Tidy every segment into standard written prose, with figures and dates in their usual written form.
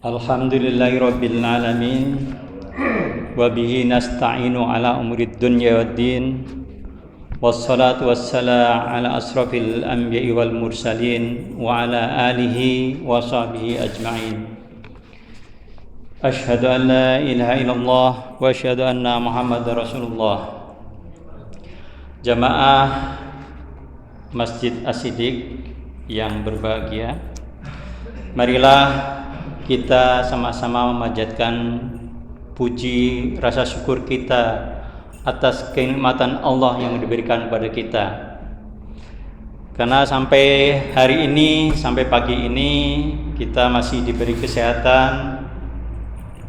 Alhamdulillahi rabbil alamin wa bihi nasta'inu ala umurid dunya waddin wassalatu wassalamu ala asrafil anbiya'i wal mursalin wa ala alihi wa sahbihi ajma'in. Asyhadu an la ilaha illallah wa asyhadu anna Muhammadar Rasulullah. Jamaah Masjid As-Siddiq yang berbahagia, marilah kita sama-sama memanjatkan puji rasa syukur kita atas kenikmatan Allah yang diberikan kepada kita. Karena sampai hari ini, sampai pagi ini kita masih diberi kesehatan,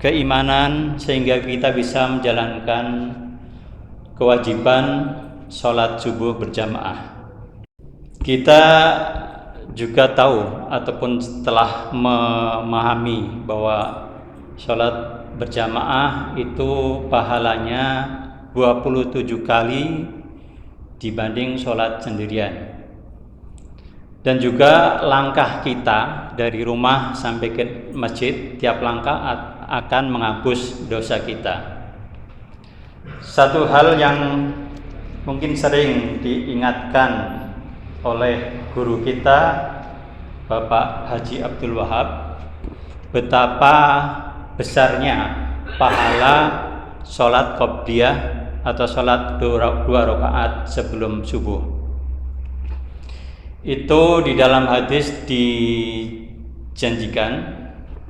keimanan, sehingga kita bisa menjalankan kewajiban sholat subuh berjamaah. Kita juga tahu ataupun setelah memahami bahwa sholat berjamaah itu pahalanya 27 kali dibanding sholat sendirian. Dan juga langkah kita dari rumah sampai ke masjid, tiap langkah akan menghapus dosa kita. Satu hal yang mungkin sering diingatkan oleh guru kita Bapak Haji Abdul Wahab, betapa besarnya pahala sholat qobliyah atau sholat dua rakaat sebelum subuh. Itu di dalam hadis dijanjikan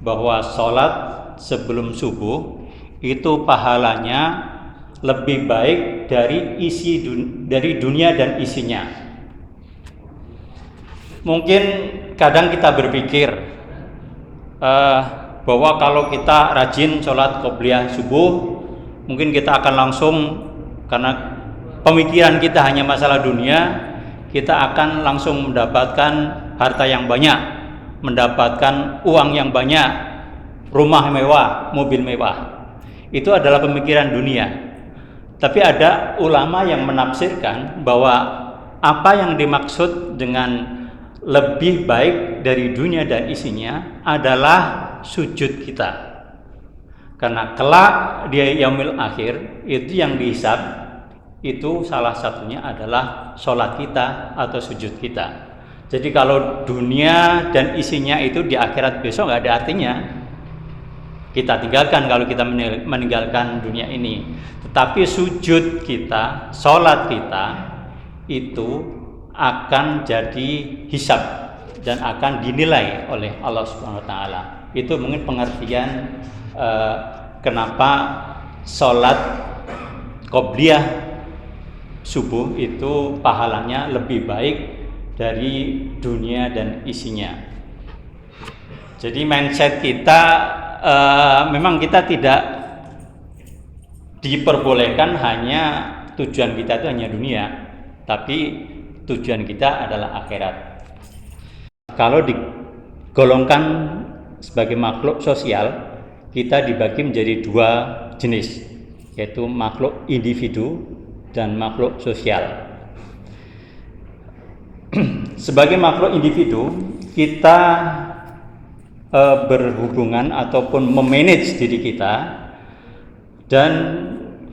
bahwa sholat sebelum subuh itu pahalanya lebih baik dari dunia dan isinya. Mungkin kadang kita berpikir bahwa kalau kita rajin sholat qobliyah subuh, mungkin kita akan langsung, karena pemikiran kita hanya masalah dunia, kita akan langsung mendapatkan harta yang banyak, mendapatkan uang yang banyak, rumah mewah, mobil mewah. Itu adalah pemikiran dunia. Tapi ada ulama yang menafsirkan bahwa apa yang dimaksud dengan lebih baik dari dunia dan isinya adalah sujud kita. Karena kelak di yaumil akhir itu yang dihisab, itu salah satunya adalah sholat kita atau sujud kita. Jadi kalau dunia dan isinya itu di akhirat besok nggak ada artinya. Kita tinggalkan kalau kita meninggalkan dunia ini. Tetapi sujud kita, sholat kita itu akan jadi hisab dan akan dinilai oleh Allah Subhanahu wa taala. Itu mungkin pengertian kenapa sholat qobliyah subuh itu pahalanya lebih baik dari dunia dan isinya. Jadi mindset kita memang kita tidak diperbolehkan hanya tujuan kita itu hanya dunia, tapi tujuan kita adalah akhirat. Kalau digolongkan sebagai makhluk sosial, kita dibagi menjadi dua jenis, yaitu makhluk individu dan makhluk sosial. Sebagai makhluk individu, kita berhubungan ataupun memanage diri kita, dan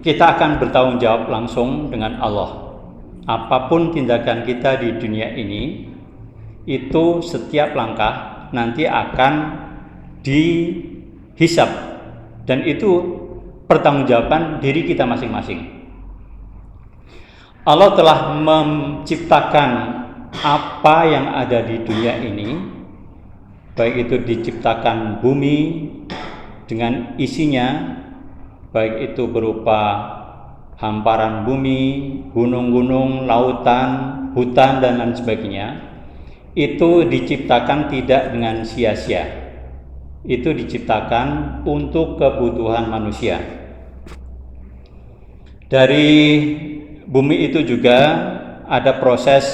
kita akan bertanggung jawab langsung dengan Allah. Apapun tindakan kita di dunia ini, itu setiap langkah nanti akan dihisab, dan itu pertanggungjawaban diri kita masing-masing. Allah telah menciptakan apa yang ada di dunia ini, baik itu diciptakan bumi dengan isinya, baik itu berupa hamparan bumi, gunung-gunung, lautan, hutan, dan lain sebagainya. Itu diciptakan tidak dengan sia-sia. Itu diciptakan untuk kebutuhan manusia. Dari bumi itu juga ada proses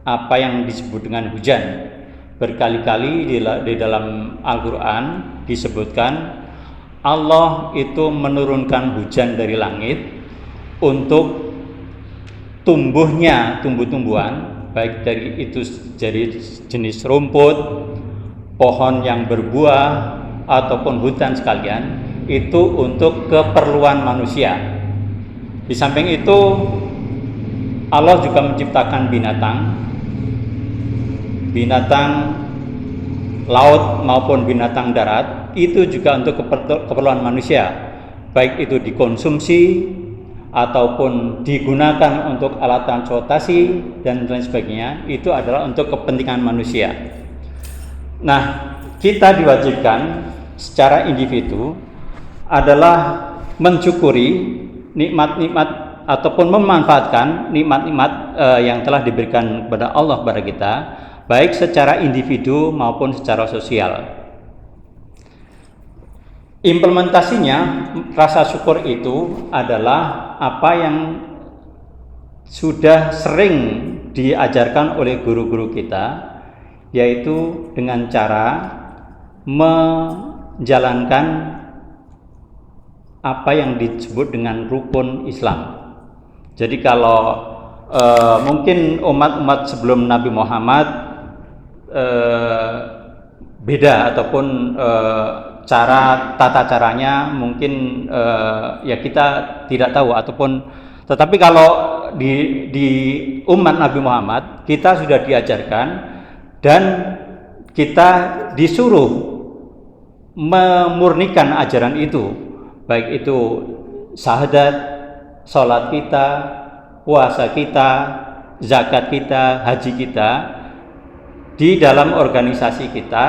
apa yang disebut dengan hujan. Berkali-kali di dalam Al-Quran disebutkan Allah itu menurunkan hujan dari langit untuk tumbuhnya tumbuh-tumbuhan, baik dari itu jadi jenis rumput, pohon yang berbuah, ataupun hutan sekalian itu untuk keperluan manusia. Di samping itu Allah juga menciptakan binatang laut maupun binatang darat itu juga untuk keperluan manusia, baik itu dikonsumsi ataupun digunakan untuk alat transportasi dan lain sebagainya, itu adalah untuk kepentingan manusia. Nah, kita diwajibkan secara individu adalah mensyukuri nikmat-nikmat ataupun memanfaatkan nikmat-nikmat yang telah diberikan kepada Allah kepada kita, baik secara individu maupun secara sosial. Implementasinya, rasa syukur itu adalah apa yang sudah sering diajarkan oleh guru-guru kita, yaitu dengan cara menjalankan apa yang disebut dengan rukun Islam. Jadi kalau mungkin umat-umat sebelum Nabi Muhammad beda ataupun tata caranya mungkin ya kita tidak tahu ataupun, tetapi kalau di umat Nabi Muhammad kita sudah diajarkan dan kita disuruh memurnikan ajaran itu, baik itu syahadat, sholat kita, puasa kita, zakat kita, haji kita. Di dalam organisasi kita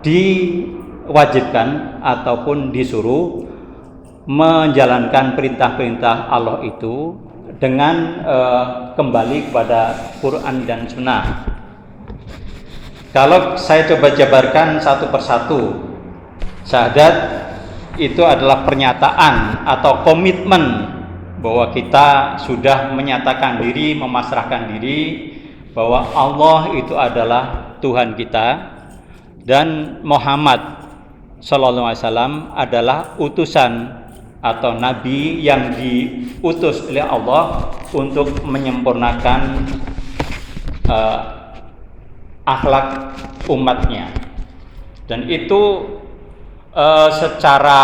diwajibkan ataupun disuruh menjalankan perintah-perintah Allah itu dengan kembali kepada Quran dan Sunnah. Kalau saya coba jabarkan satu persatu, syahadat itu adalah pernyataan atau komitmen bahwa kita sudah menyatakan diri, memasrahkan diri bahwa Allah itu adalah Tuhan kita dan Muhammad Sallallahu Alaihi Wasallam adalah utusan atau nabi yang diutus oleh Allah untuk menyempurnakan akhlak umatnya. Dan itu secara,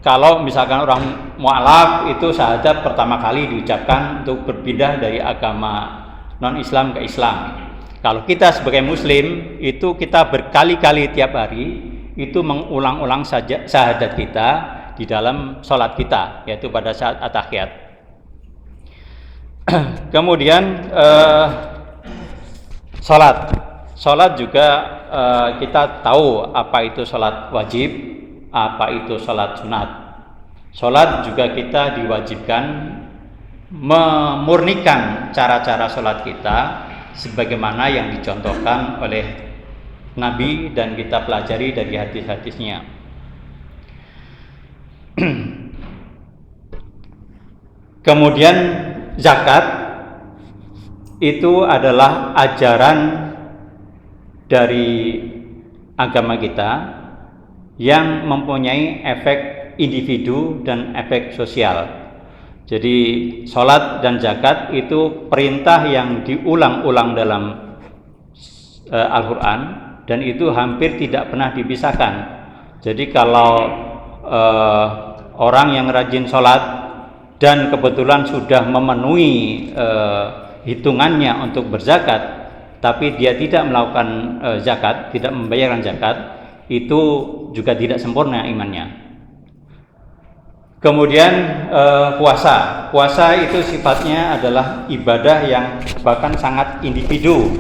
kalau misalkan orang mu'alaf itu syahadat pertama kali diucapkan untuk berpindah dari agama non-Islam ke Islam. Kalau kita sebagai muslim itu kita berkali-kali tiap hari itu mengulang-ulang saja syahadat kita di dalam sholat kita, yaitu pada saat at-tahiyat. Kemudian sholat juga kita tahu apa itu sholat wajib, apa itu sholat sunat. Sholat juga kita diwajibkan memurnikan cara-cara sholat kita sebagaimana yang dicontohkan oleh Nabi dan kita pelajari dari hadis-hadisnya. Kemudian zakat itu adalah ajaran dari agama kita yang mempunyai efek individu dan efek sosial. Jadi sholat dan zakat itu perintah yang diulang-ulang dalam Al-Quran dan itu hampir tidak pernah dipisahkan. Jadi kalau orang yang rajin sholat dan kebetulan sudah memenuhi hitungannya untuk berzakat, tapi dia tidak melakukan zakat, tidak membayarkan zakat, itu juga tidak sempurna imannya. Kemudian puasa itu sifatnya adalah ibadah yang bahkan sangat individu.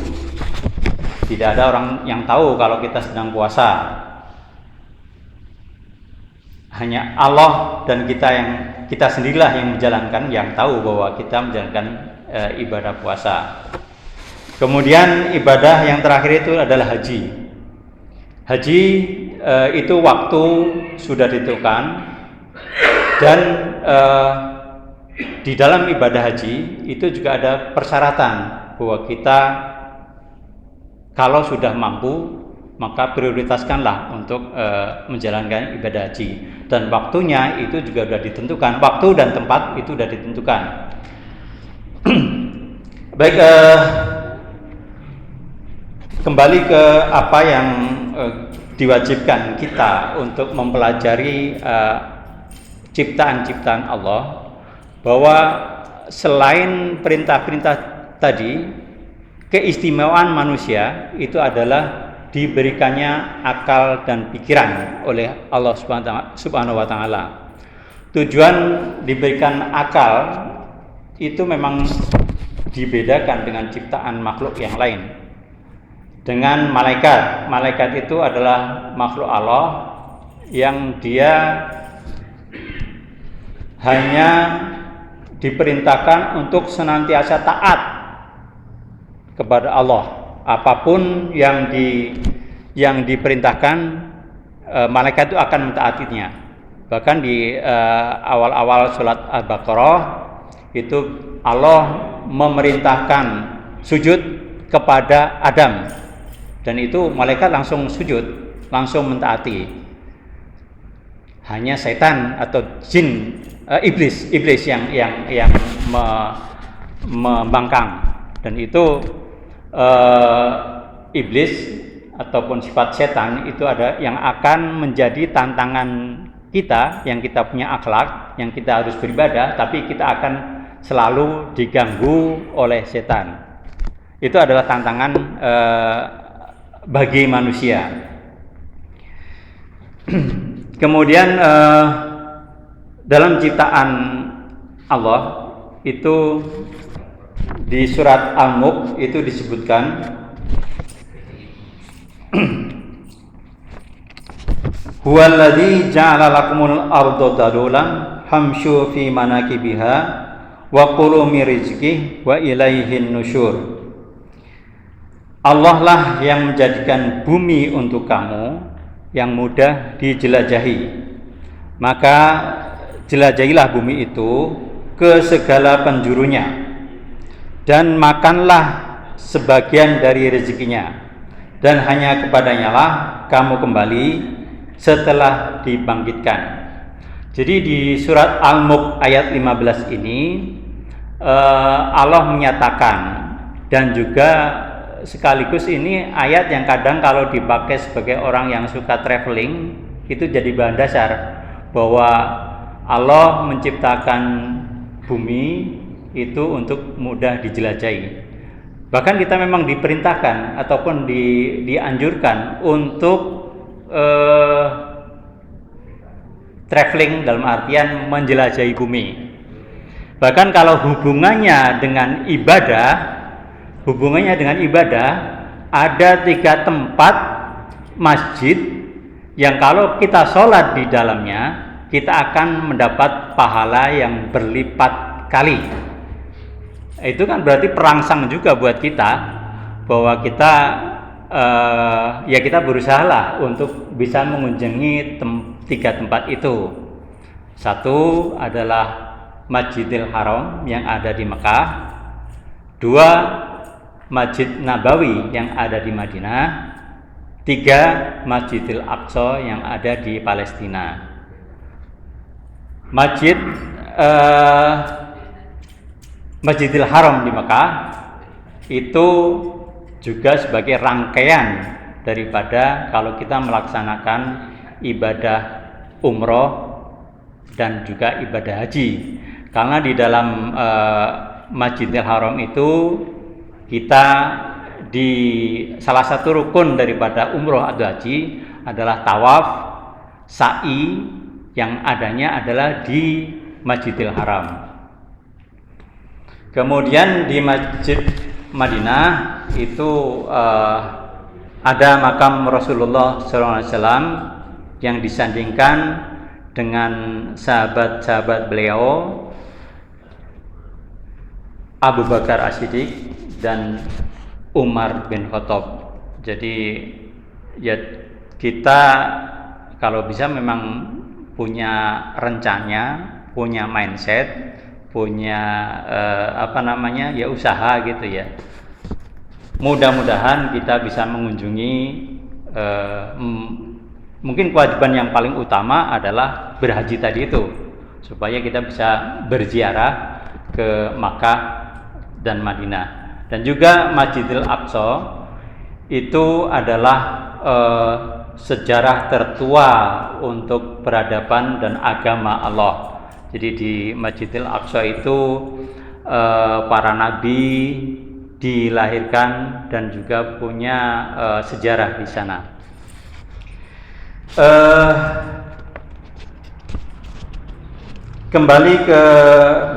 Tidak ada orang yang tahu kalau kita sedang puasa. Hanya Allah dan kita sendirilah yang menjalankan, yang tahu bahwa kita menjalankan ibadah puasa. Kemudian ibadah yang terakhir itu adalah haji. Haji itu waktu sudah ditentukan dan di dalam ibadah haji itu juga ada persyaratan bahwa kita kalau sudah mampu maka prioritaskanlah untuk menjalankan ibadah haji, dan waktunya itu juga sudah ditentukan, waktu dan tempat itu sudah ditentukan. Baik, kembali ke apa yang diwajibkan kita untuk mempelajari ciptaan-ciptaan Allah, bahwa selain perintah-perintah tadi, keistimewaan manusia itu adalah diberikannya akal dan pikiran oleh Allah Subhanahu wa taala. Tujuan diberikan akal itu memang dibedakan dengan ciptaan makhluk yang lain. Dengan malaikat. Malaikat itu adalah makhluk Allah yang dia hanya diperintahkan untuk senantiasa taat kepada Allah. Apapun yang diperintahkan, malaikat itu akan mentaatinya. Bahkan di awal-awal surat Al-Baqarah itu Allah memerintahkan sujud kepada Adam, dan itu malaikat langsung sujud, langsung mentaati. Hanya setan atau jin, iblis yang membangkang, dan itu iblis ataupun sifat setan itu ada yang akan menjadi tantangan kita, yang kita punya akhlak, yang kita harus beribadah, tapi kita akan selalu diganggu oleh setan. Itu adalah tantangan bagi manusia. Kemudian dalam ciptaan Allah itu di surat Al-Mulk itu disebutkan huwallazi ja'ala lakumul arda dalulan famshu fi manakibiha wa kulu min rizqihi wa ilaihin nusyur. Allah lah yang menjadikan bumi untuk kamu yang mudah dijelajahi, maka jelajahilah bumi itu ke segala penjurunya, dan makanlah sebagian dari rezekinya, dan hanya kepadanya lah kamu kembali setelah dibangkitkan. Jadi di surat Al-Mulk ayat 15 ini Allah menyatakan, dan juga sekaligus ini ayat yang kadang kalau dipakai sebagai orang yang suka traveling itu jadi bahan dasar, bahwa Allah menciptakan bumi itu untuk mudah dijelajahi. Bahkan kita memang diperintahkan ataupun dianjurkan untuk traveling dalam artian menjelajahi bumi. Bahkan kalau hubungannya dengan ibadah, ada 3 tempat masjid yang kalau kita sholat di dalamnya kita akan mendapat pahala yang berlipat kali. Itu kan berarti perangsang juga buat kita, bahwa kita kita berusahalah untuk bisa mengunjungi 3 tempat itu. Satu adalah Masjidil Haram yang ada di Mekah, 2 Masjid Nabawi yang ada di Madinah, 3 Masjidil Aqsa yang ada di Palestina. Masjidil Haram di Mekah itu juga sebagai rangkaian daripada kalau kita melaksanakan ibadah umroh dan juga ibadah haji. Karena di dalam Masjidil Haram itu kita di salah satu rukun daripada umroh atau haji adalah tawaf, sa'i, yang adanya adalah di Masjidil Haram. Kemudian di Masjid Madinah itu ada makam Rasulullah SAW yang disandingkan dengan sahabat-sahabat beliau Abu Bakar As-Siddiq dan Umar bin Khattab. Jadi ya kita kalau bisa memang punya rencana, punya mindset, punya usaha gitu ya. Mudah-mudahan kita bisa mengunjungi, mungkin kewajiban yang paling utama adalah berhaji tadi itu, supaya kita bisa berziarah ke Makkah dan Madinah. Dan juga Masjidil Aqsa itu adalah sejarah tertua untuk peradaban dan agama Allah. Jadi di Masjidil Aqsa itu para nabi dilahirkan dan juga punya sejarah di sana. Kembali ke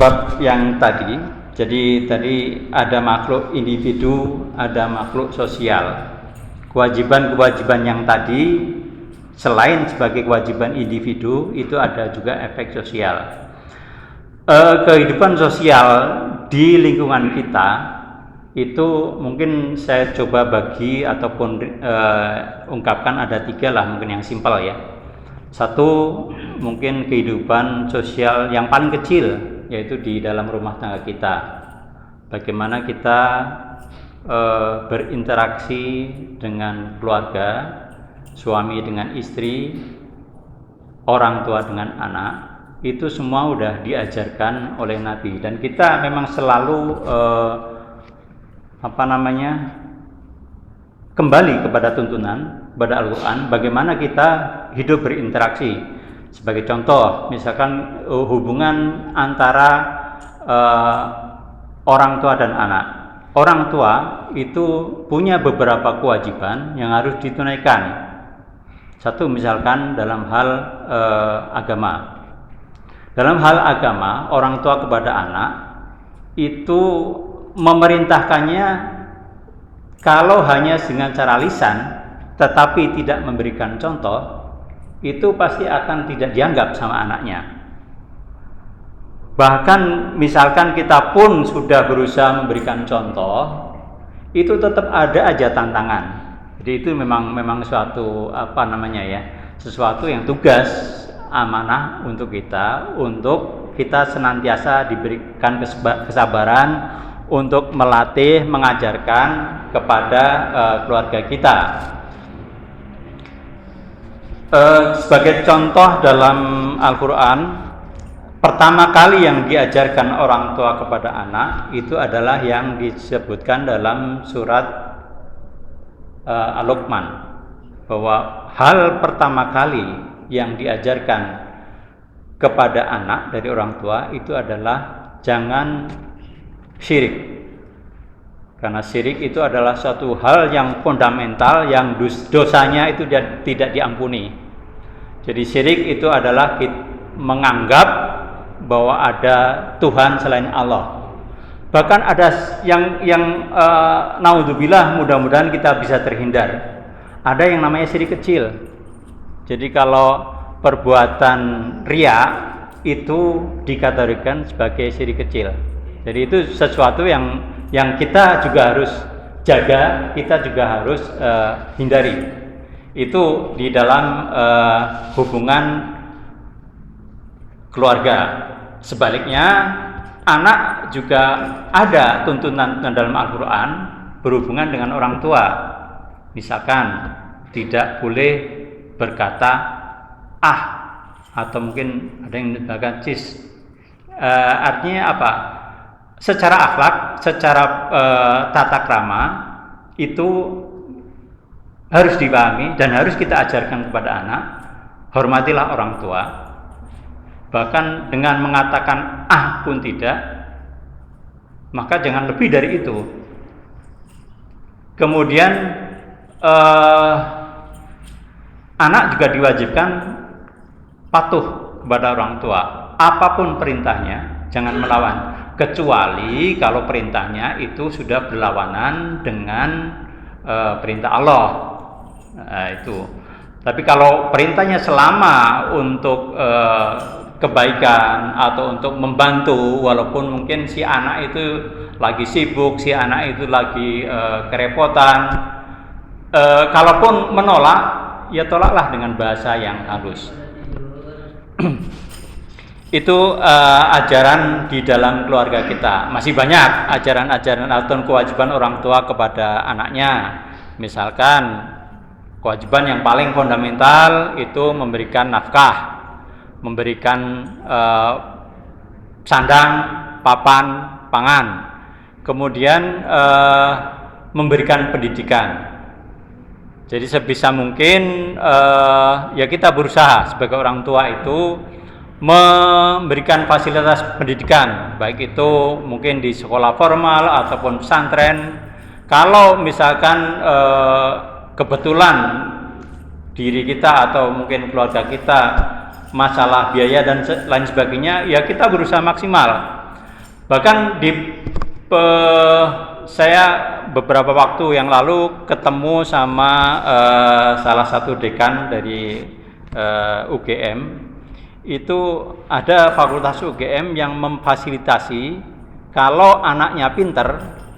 bab yang tadi. Jadi tadi ada makhluk individu, ada makhluk sosial. Kewajiban-kewajiban yang tadi selain sebagai kewajiban individu, itu ada juga efek sosial. Kehidupan sosial di lingkungan kita itu mungkin saya coba bagi ataupun ungkapkan ada 3 lah, mungkin yang simpel ya. Satu, mungkin kehidupan sosial yang paling kecil, yaitu di dalam rumah tangga kita. Bagaimana kita berinteraksi dengan keluarga, suami dengan istri, orang tua dengan anak, itu semua udah diajarkan oleh Nabi. Dan kita memang selalu kembali kepada tuntunan, kepada Al-Quran, bagaimana kita hidup berinteraksi. Sebagai contoh, misalkan hubungan antara orang tua dan anak. Orang tua itu punya beberapa kewajiban yang harus ditunaikan. Satu, misalkan dalam hal agama. Dalam hal agama, orang tua kepada anak itu memerintahkannya, kalau hanya dengan cara lisan tetapi tidak memberikan contoh, itu pasti akan tidak dianggap sama anaknya. Bahkan misalkan kita pun sudah berusaha memberikan contoh, itu tetap ada aja tantangan. Jadi itu memang suatu sesuatu yang tugas amanah untuk kita senantiasa diberikan kesabaran untuk melatih, mengajarkan kepada keluarga kita. Sebagai contoh dalam Al-Quran, pertama kali yang diajarkan orang tua kepada anak itu adalah yang disebutkan dalam surat Al-Luqman, bahwa hal pertama kali yang diajarkan kepada anak dari orang tua itu adalah jangan syirik. Karena syirik itu adalah suatu hal yang fundamental, yang dosanya itu tidak diampuni. Jadi syirik itu adalah menganggap bahwa ada Tuhan selain Allah. Bahkan ada yang naudzubillah, mudah-mudahan kita bisa terhindar. Ada yang namanya syirik kecil. Jadi kalau perbuatan riya itu dikategorikan sebagai syirik kecil. Jadi itu sesuatu yang kita juga harus jaga, kita juga harus hindari. Itu di dalam hubungan keluarga. Sebaliknya, anak juga ada tuntunan dalam Al-Quran berhubungan dengan orang tua. Misalkan tidak boleh berkata atau mungkin ada yang mengatakan cis. Artinya apa? Secara akhlak, secara tata krama itu harus dipahami dan harus kita ajarkan kepada anak. Hormatilah orang tua. Bahkan dengan mengatakan pun tidak, maka jangan lebih dari itu. Kemudian anak juga diwajibkan patuh kepada orang tua. Apapun perintahnya, jangan melawan. Kecuali kalau perintahnya itu sudah berlawanan dengan perintah Allah. Itu. Tapi kalau perintahnya selama untuk kebaikan atau untuk membantu, walaupun mungkin si anak itu lagi sibuk, si anak itu lagi kerepotan, kalaupun menolak, ya tolaklah dengan bahasa yang halus. Itu ajaran di dalam keluarga kita. Masih banyak ajaran-ajaran atau kewajiban orang tua kepada anaknya. Misalkan kewajiban yang paling fundamental itu memberikan nafkah, memberikan sandang, papan, pangan, kemudian memberikan pendidikan. Jadi sebisa mungkin ya kita berusaha sebagai orang tua itu memberikan fasilitas pendidikan, baik itu mungkin di sekolah formal ataupun pesantren. Kalau misalkan kebetulan diri kita atau mungkin keluarga kita masalah biaya dan lain sebagainya, ya kita berusaha maksimal. Bahkan saya beberapa waktu yang lalu ketemu sama salah satu dekan dari UGM. Itu ada fakultas UGM yang memfasilitasi kalau anaknya pinter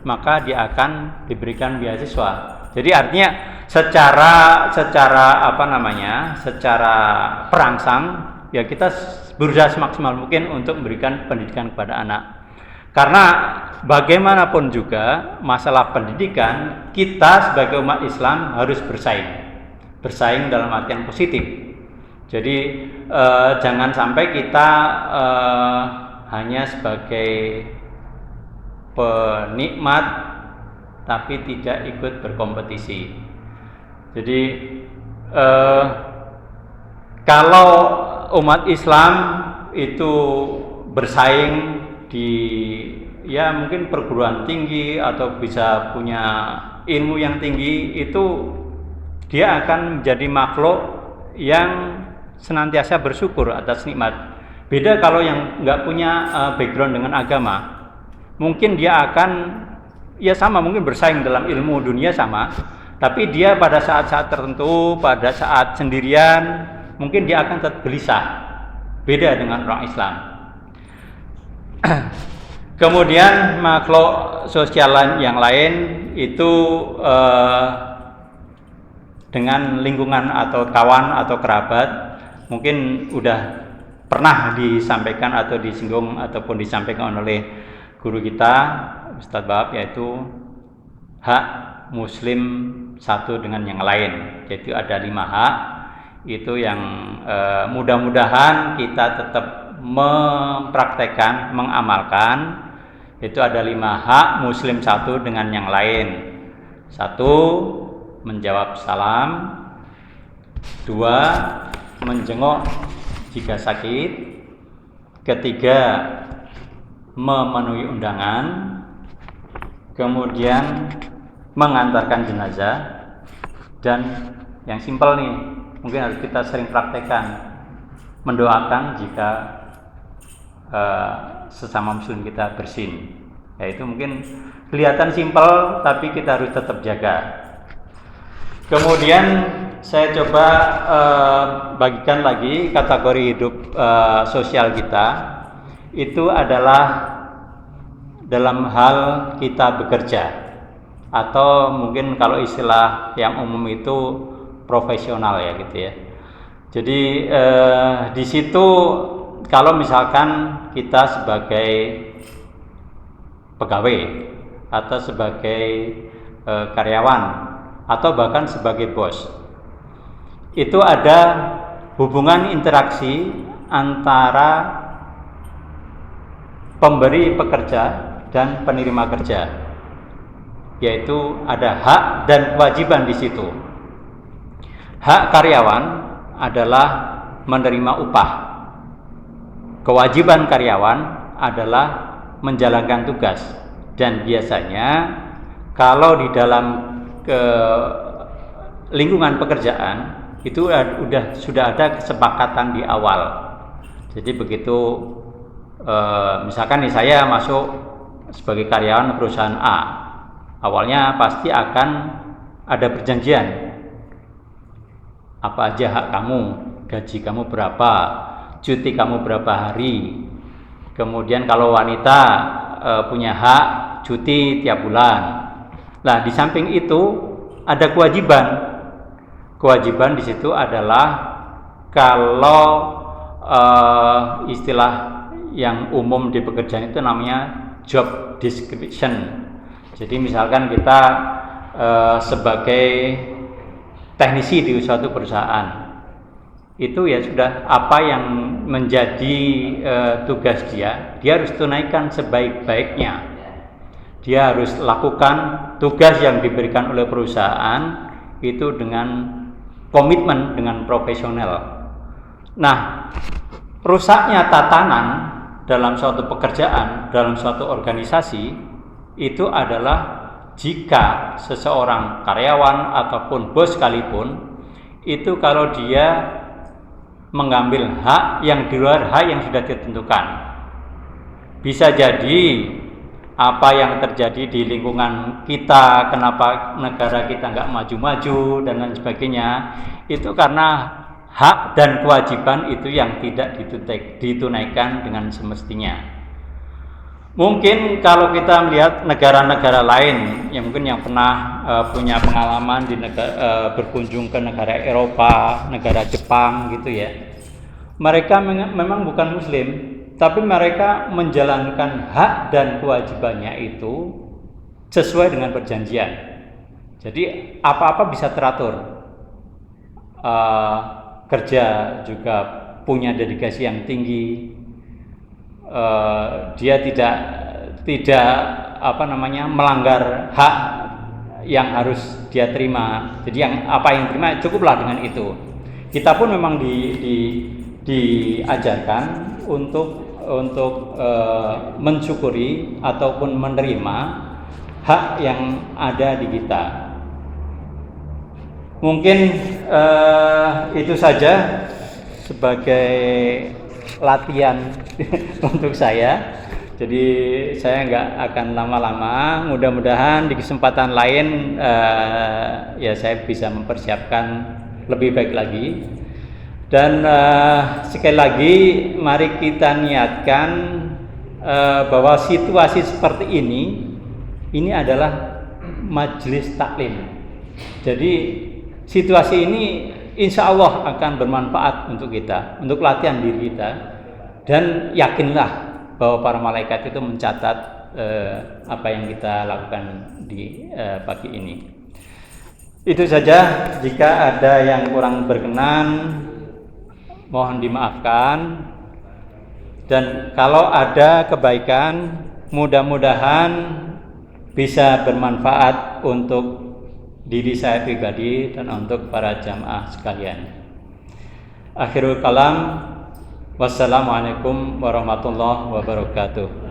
maka dia akan diberikan beasiswa. Jadi artinya secara perangsang ya kita berusaha semaksimal mungkin untuk memberikan pendidikan kepada anak. Karena bagaimanapun juga masalah pendidikan, kita sebagai umat Islam harus bersaing dalam artian positif. Jadi jangan sampai kita hanya sebagai penikmat tapi tidak ikut berkompetisi. Jadi kalau umat Islam itu bersaing di ya mungkin perguruan tinggi atau bisa punya ilmu yang tinggi, itu dia akan menjadi makhluk yang senantiasa bersyukur atas nikmat. Beda kalau yang nggak punya background dengan agama, mungkin dia akan ya sama, mungkin bersaing dalam ilmu dunia sama, tapi dia pada saat-saat tertentu, pada saat sendirian, mungkin dia akan tetap gelisah. Beda dengan orang Islam. Kemudian makhluk sosial yang lain itu dengan lingkungan atau kawan atau kerabat mungkin udah pernah disampaikan atau disinggung ataupun disampaikan oleh guru kita Ustadz Bahab, yaitu hak muslim satu dengan yang lain. Jadi ada 5 hak itu yang mudah-mudahan kita tetap mempraktekkan, mengamalkan. Itu ada 5 hak muslim satu dengan yang lain. 1, menjawab salam. 2, menjenguk jika sakit. 3, memenuhi undangan. Kemudian mengantarkan jenazah. Dan yang simpel nih, mungkin harus kita sering praktekkan, mendoakan jika sesama muslim kita bersin. Ya, itu mungkin kelihatan simpel tapi kita harus tetap jaga. Kemudian saya coba bagikan lagi kategori hidup sosial kita. Itu adalah dalam hal kita bekerja, atau mungkin kalau istilah yang umum itu profesional ya gitu ya. Jadi di situ kalau misalkan kita sebagai pegawai atau sebagai karyawan atau bahkan sebagai bos, itu ada hubungan interaksi antara pemberi pekerja dan penerima kerja, yaitu ada hak dan kewajiban di situ. Hak karyawan adalah menerima upah. Kewajiban karyawan adalah menjalankan tugas. Dan biasanya kalau di dalam lingkungan pekerjaan itu sudah ada kesepakatan di awal. Jadi begitu misalkan nih saya masuk sebagai karyawan perusahaan A, awalnya pasti akan ada perjanjian. Apa aja hak kamu, gaji kamu berapa, cuti kamu berapa hari. Kemudian kalau wanita punya hak cuti tiap bulan. Nah, di samping itu ada kewajiban. Kewajiban di situ adalah kalau istilah yang umum di pekerjaan itu namanya job description. Jadi misalkan kita sebagai teknisi di suatu perusahaan, itu ya sudah apa yang menjadi tugas dia harus tunaikan sebaik-baiknya. Dia harus lakukan tugas yang diberikan oleh perusahaan itu dengan komitmen, dengan profesional. Nah, rusaknya tatanan dalam suatu pekerjaan, dalam suatu organisasi itu adalah jika seseorang karyawan ataupun bos sekalipun itu kalau dia mengambil hak yang di luar hak yang sudah ditentukan. Bisa jadi apa yang terjadi di lingkungan kita, kenapa negara kita nggak maju-maju dan lain sebagainya, itu karena hak dan kewajiban itu yang tidak ditunaikan dengan semestinya. Mungkin kalau kita melihat negara-negara lain yang mungkin yang pernah punya pengalaman di berkunjung ke negara Eropa, negara Jepang gitu ya, mereka memang bukan Muslim, tapi mereka menjalankan hak dan kewajibannya itu sesuai dengan perjanjian. Jadi apa-apa bisa teratur. Kerja juga punya dedikasi yang tinggi. Dia tidak melanggar hak yang harus dia terima. Jadi apa yang terima cukuplah dengan itu. Kita pun memang diajarkan untuk mensyukuri ataupun menerima hak yang ada di kita. Mungkin itu saja sebagai latihan untuk saya. Jadi saya nggak akan lama-lama. Mudah-mudahan di kesempatan lain ya saya bisa mempersiapkan lebih baik lagi. Dan sekali lagi mari kita niatkan bahwa situasi seperti ini adalah majelis taklim. Jadi situasi ini insya Allah akan bermanfaat untuk kita, untuk latihan diri kita, dan yakinlah bahwa para malaikat itu mencatat apa yang kita lakukan di pagi ini. Itu saja. Jika ada yang kurang berkenan, mohon dimaafkan. Dan kalau ada kebaikan, mudah-mudahan bisa bermanfaat untuk diri saya pribadi dan untuk para jamaah sekalian. Akhirul kalam, wassalamualaikum warahmatullahi wabarakatuh.